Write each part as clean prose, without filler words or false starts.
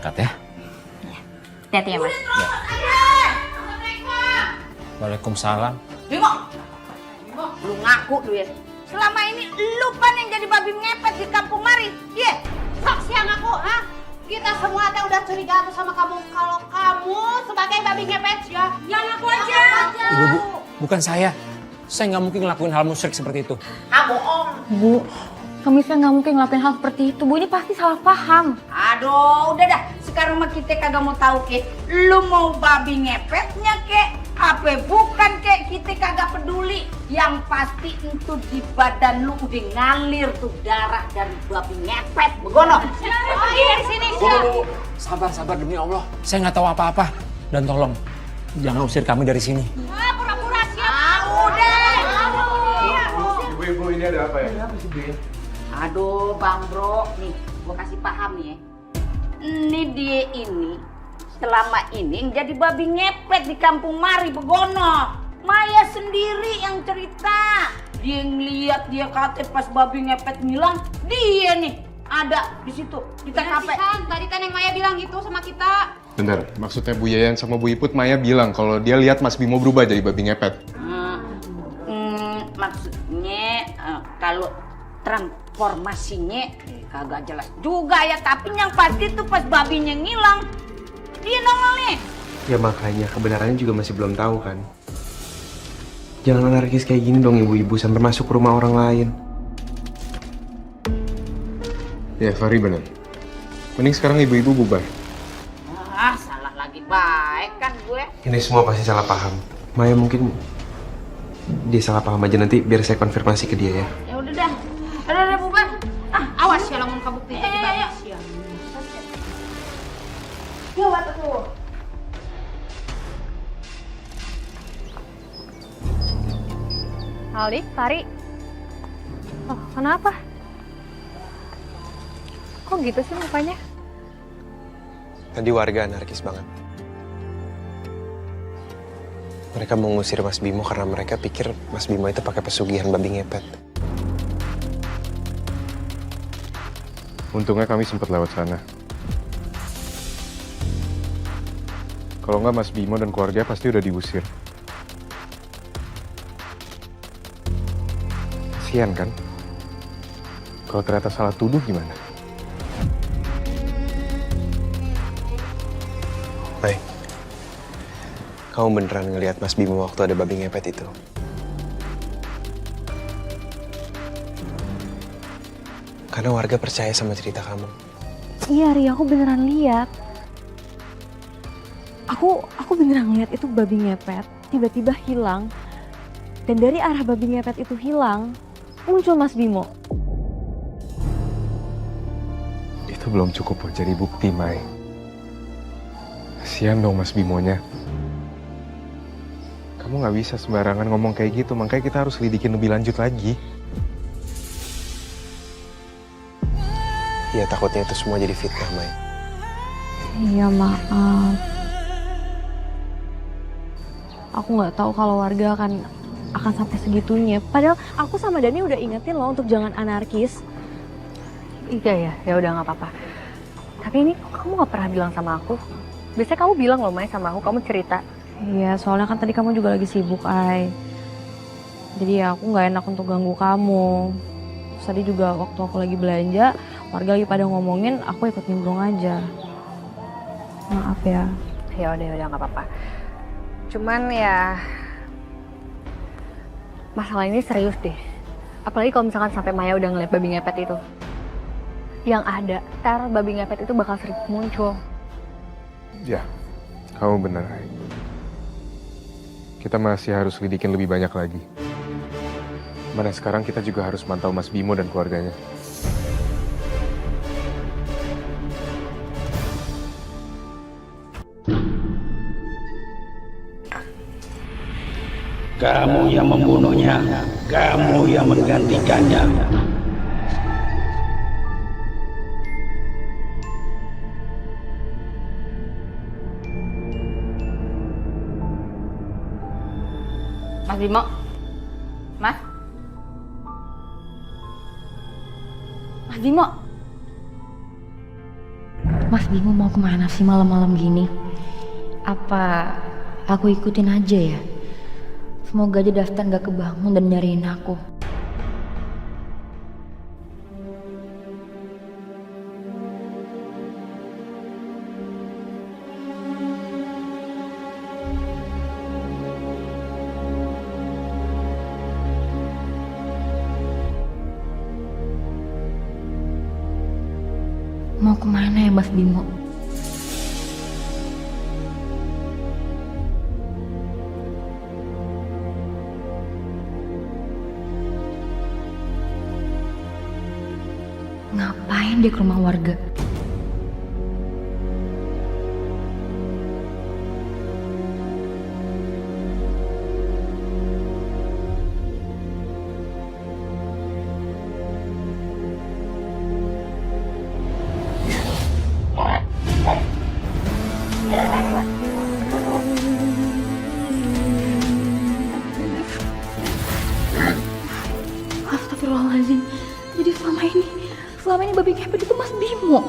berangkat ya. Hati-hati ya, Mas. Ya. Waalaikumsalam. Bimo, lu ngaku lu ya. Selama ini lu kan yang jadi babi ngepet di kampung mari. Iya. Sok siang aku, ha? Kita semua teh udah curiga tuh sama kamu kalau kamu sebagai babi ngepet ya. Yang aku aja. Ibu, bukan saya. Saya nggak mungkin ngelakuin hal musyrik seperti itu. Ah, bohong. Bu, Kamisnya nggak mungkin ngelakuin hal seperti itu, Bu. Ini pasti salah paham. Aduh, udah dah. Sekarang mah kita kagak mau tahu ke. Lu mau babi ngepetnya ke? Apa bukan ke? Kita kagak peduli. Yang pasti itu di badan lu udah ngalir tuh darah dari babi ngepet. Begono. Oh iya di sini siang. Sabar demi Allah. Saya nggak tahu apa-apa. Dan tolong, jangan usir kami dari sini. Ah, pura-pura siang. Ah, udah. Ibu-ibu ini ada apa ya? Ada apa sih, Bu? Aduh, Bang Bro. Nih, gua kasih paham nih ya. Ini dia ini selama ini yang jadi babi ngepet di kampung mari Begono. Maya sendiri yang cerita. Dia ngeliat dia kata pas babi ngepet ngilang, dia nih ada di situ di TKP. Tadi kan yang Maya bilang gitu sama kita. Bentar, maksudnya Bu Yayan sama Bu Iput Maya bilang kalau dia lihat Mas Bimo berubah jadi babi ngepet. Maksudnya kalau transformasinya kagak jelas juga ya, tapi yang pasti tuh pas babinya ngilang dia nongol nih. Ya makanya kebenarannya juga masih belum tahu kan. Jangan anarkis kayak gini dong ibu-ibu sampai masuk ke rumah orang lain. Ya, Fahri benar. Mending sekarang ibu-ibu bubar. Ah, salah lagi baik kan gue. Ini semua pasti salah paham. Maya mungkin dia salah paham aja, nanti biar saya konfirmasi ke dia ya. Ya udah dah. Udah bubar. Ah, awas ya lamun kabukti jadi babi siang. Gawat tuh. Aldi, Fari. Oh, kenapa? Kok gitu sih mukanya? Tadi warga anarkis banget. Mereka mau ngusir Mas Bimo karena mereka pikir Mas Bimo itu pakai pesugihan babi ngepet. Untungnya kami sempat lewat sana. Kalau nggak Mas Bimo dan keluarga pasti udah diusir. Kasian kan? Kalau ternyata salah tuduh gimana? Baik. Kamu beneran ngelihat Mas Bimo waktu ada babi ngepet itu? Karena warga percaya sama cerita kamu. Iya, Ri, aku beneran lihat. Aku beneran ngeliat itu babi ngepet, tiba-tiba hilang. Dan dari arah babi ngepet itu hilang, muncul Mas Bimo. Itu belum cukup buat jadi bukti, Mai. Kasian dong Mas Bimonya. Kamu nggak bisa sembarangan ngomong kayak gitu, makanya kita harus lidikin lebih lanjut lagi. Ya takutnya itu semua jadi fitnah, Mai. Iya, maaf. Aku nggak tahu kalau warga akan sampai segitunya. Padahal aku sama Dani udah ingetin loh untuk jangan anarkis. Iya ya udah nggak apa-apa. Tapi ini kamu nggak pernah bilang sama aku. Biasanya kamu bilang loh Mai sama aku, kamu cerita. Iya, soalnya kan tadi kamu juga lagi sibuk, Ai. Jadi ya aku nggak enak untuk ganggu kamu. Terus tadi juga waktu aku lagi belanja, warga lagi pada ngomongin, aku ikut nimbrung aja. Maaf ya. Ya udah nggak apa-apa. Cuman ya masalah ini serius deh. Apalagi kalau misalkan sampai Maya udah ngeliat babi ngepet itu. Yang ada, teror babi ngepet itu bakal sering muncul. Ya, kamu benar. Kita masih harus lidikin lebih banyak lagi. Mana sekarang kita juga harus mantau Mas Bimo dan keluarganya. Kamu yang membunuhnya, kamu yang menggantikannya. Mas Bimo. Mas. Mas Bimo. Mas Bimo mau kemana sih malam-malam gini? Apa aku ikutin aja ya? Semoga aja Daftar gak kebangun dan nyariin aku. Mau kemana ya Mas Bimo? Ngapain dia ke rumah warga? Astagfirullahaladzim. Jadi selama ini babi ngepet itu Mas Bimo.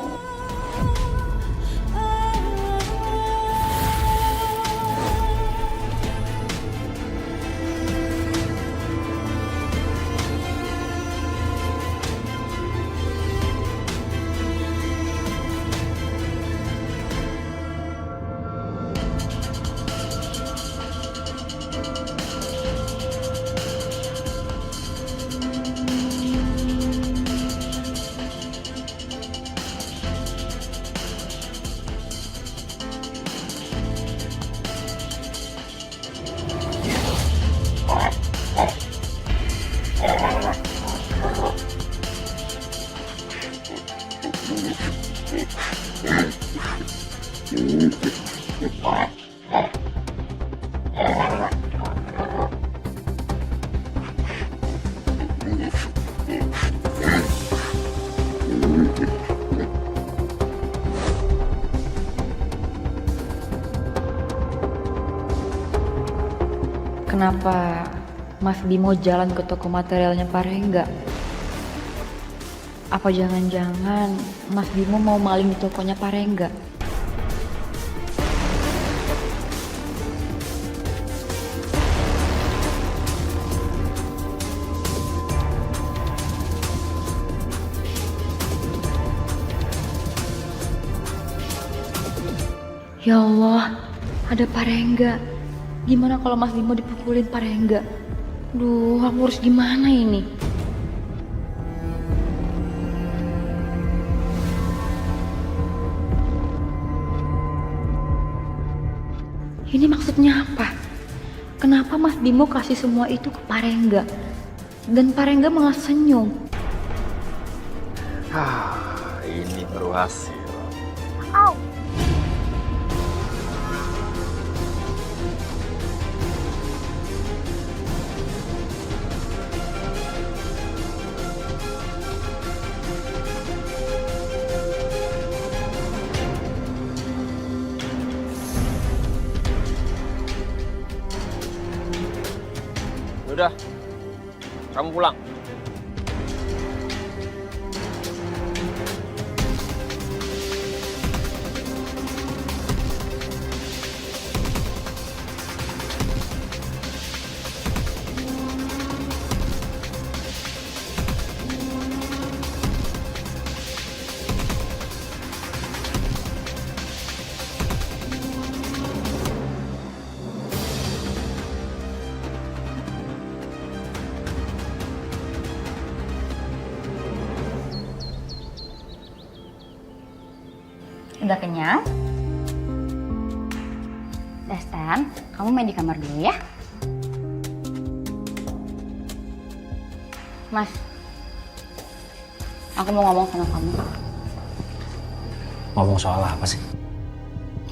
Kenapa Mas Bimo jalan ke toko materialnya Pak Rengga? Apa jangan-jangan Mas Bimo mau maling di tokonya Pak Rengga? Ya Allah, ada Pak Rengga. Gimana kalau Mas Bimo dipukulin Pak Rengga? Duh, aku harus gimana ini? Ini maksudnya apa? Kenapa Mas Bimo kasih semua itu ke Pak Rengga? Dan Pak Rengga malah senyum. Ini baru hasil. Udah, kamu pulang. Udah kenyang? Dastan, kamu main di kamar dulu ya. Mas, aku mau ngomong sama kamu. Ngomong soal apa sih?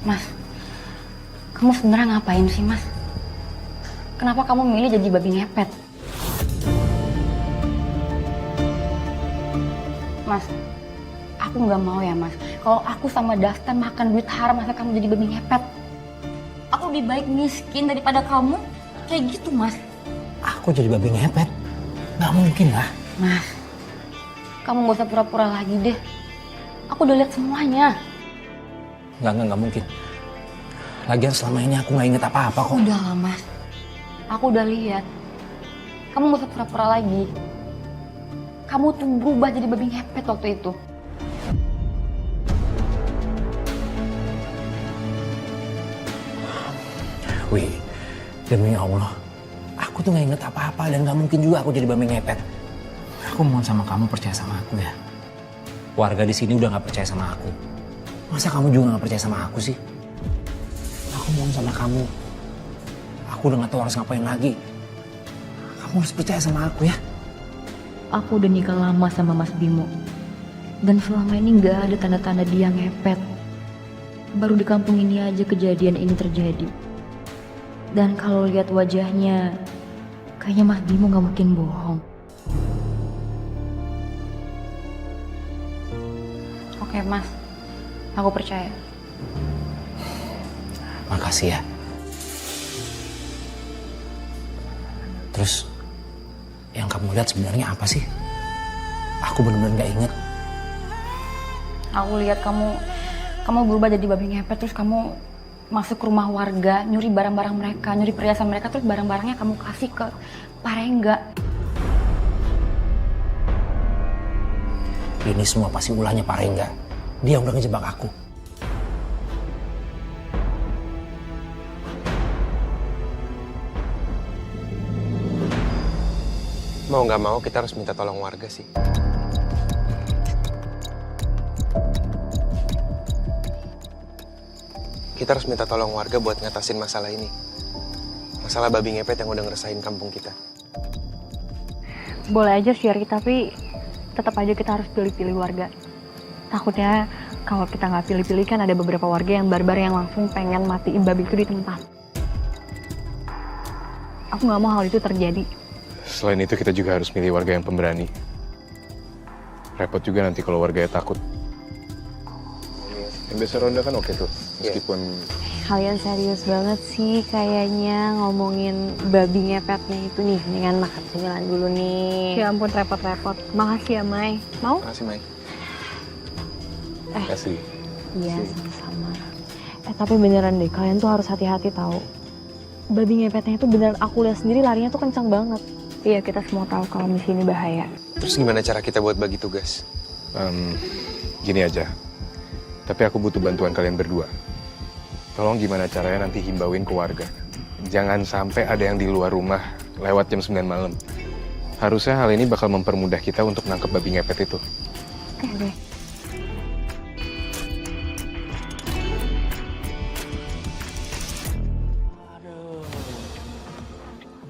Mas, kamu sebenarnya ngapain sih Mas? Kenapa kamu milih jadi babi ngepet? Mas, aku nggak mau ya Mas. Kalau aku sama Dastan makan duit haram masa kamu jadi babi ngepet. Aku lebih baik miskin daripada kamu kayak gitu Mas. Aku jadi babi ngepet? Nggak mungkin lah. Mas, kamu gak usah pura-pura lagi deh. Aku udah lihat semuanya. Nggak mungkin. Lagian selama ini aku nggak inget apa-apa kok. Udah lah Mas, aku udah lihat. Kamu gak usah pura-pura lagi. Kamu tuh berubah jadi babi ngepet waktu itu. Wih, demi Allah, aku tuh nggak inget apa-apa dan nggak mungkin juga aku jadi babi ngepet. Aku mohon sama kamu percaya sama aku ya. Warga di sini udah nggak percaya sama aku. Masa kamu juga nggak percaya sama aku sih? Aku mohon sama kamu. Aku udah nggak tahu harus ngapain lagi. Kamu harus percaya sama aku ya. Aku udah nikah lama sama Mas Bimo. Dan selama ini gak ada tanda-tanda dia ngepet. Baru di kampung ini aja kejadian ini terjadi. Dan kalau lihat wajahnya, kayaknya Mas Bimo gak mungkin bohong. Oke Mas, aku percaya. Makasih ya. Terus yang kamu lihat sebenarnya apa sih? Aku benar-benar gak inget. Aku lihat kamu berubah jadi babi ngepet, terus kamu masuk ke rumah warga, nyuri barang-barang mereka, nyuri perhiasan mereka, terus barang-barangnya kamu kasih ke Pak Rengga. Ini semua pasti ulahnya Pak Rengga. Dia udah ngejebak aku. Mau nggak mau kita harus minta tolong warga sih. Kita harus minta tolong warga buat ngatasin masalah ini. Masalah babi ngepet yang udah ngeresahin kampung kita. Boleh aja sih, tapi tetap aja kita harus pilih-pilih warga. Takutnya kalau kita nggak pilih-pilih kan ada beberapa warga yang barbar yang langsung pengen matiin babi itu di tempat. Aku nggak mau hal itu terjadi. Selain itu kita juga harus milih warga yang pemberani. Repot juga nanti kalau warganya takut. Yang biasa ronda kan oke tuh, meskipun... Kalian serius banget sih kayaknya ngomongin babi ngepetnya itu nih. Dengan makan cemilan dulu nih. Ya ampun, repot-repot. Makasih ya, Mai. Mau? Makasih, Mai. Kasih. Iya, sama-sama. Tapi beneran deh, kalian tuh harus hati-hati tahu. Babi ngepetnya itu beneran aku lihat sendiri larinya tuh kencang banget. Iya, kita semua tahu kalau misi ini bahaya. Terus gimana cara kita buat bagi tugas? Gini aja. Tapi aku butuh bantuan kalian berdua. Tolong gimana caranya nanti himbauin ke warga. Jangan sampai ada yang di luar rumah lewat jam 9 malam. Harusnya hal ini bakal mempermudah kita untuk nangkep babi ngepet itu. Oke deh.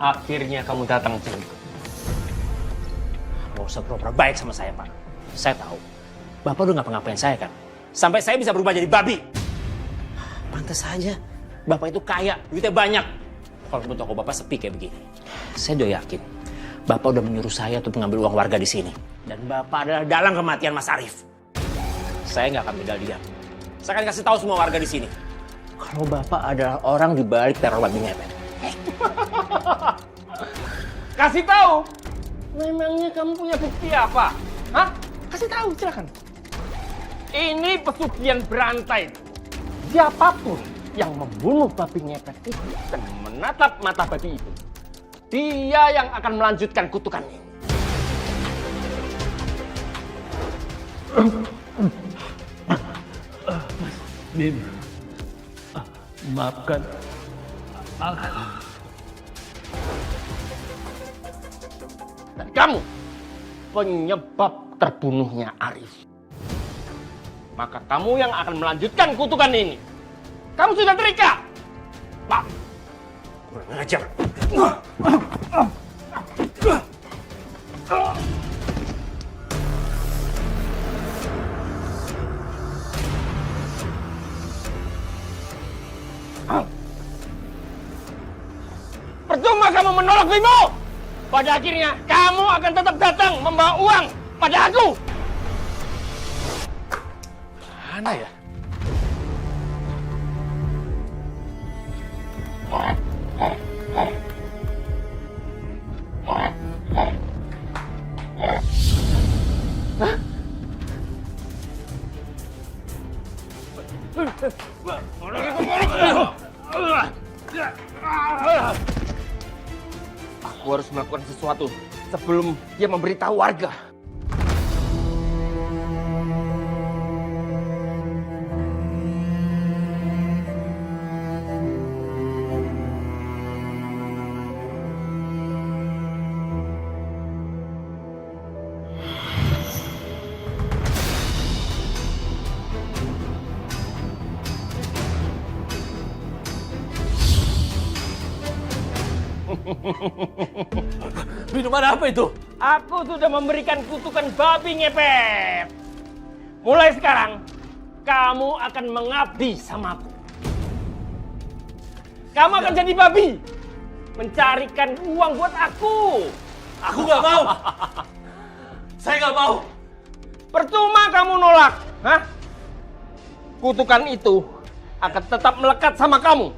Akhirnya kamu datang juga. Nggak usah pura-pura baik sama saya, Pak. Saya tahu. Bapak udah ngapa-ngapain saya kan. Sampai saya bisa berubah jadi babi. Pantas saja. Bapak itu kaya, duitnya banyak. Kalau menurut aku Bapak sepi kayak begini. Saya udah yakin. Bapak udah menyuruh saya untuk mengambil uang warga di sini. Dan Bapak adalah dalang kematian Mas Arif. Saya nggak akan tinggal diam. Saya akan kasih tahu semua warga di sini. Kalau Bapak adalah orang di balik teror babi ngepet. Kasih tahu. Memangnya kamu punya bukti apa? Hah? Kasih tahu, silakan. Ini pesugihan berantai. Siapapun yang membunuh babi ngepet itu dan menatap mata babi itu, dia yang akan melanjutkan kutukan ini. Mas Bim, maafkan aku. Dan kamu penyebab terbunuhnya Arif. Maka kamu yang akan melanjutkan kutukan ini. Kamu sudah terikat. Pak. Kurang ajar. Percuma kamu menolak Bimo. Pada akhirnya kamu akan tetap datang membawa uang pada aku. Mana ya? Hah? Aku harus melakukan sesuatu sebelum dia memberitahu warga. Minuman apa itu? Aku sudah memberikan kutukan babi ngepet. Mulai sekarang, kamu akan mengabdi samaku. Kamu akan jadi babi. Mencarikan uang buat aku. Aku nggak mau. Saya nggak mau. Percuma kamu nolak. Hah? Kutukan itu akan tetap melekat sama kamu.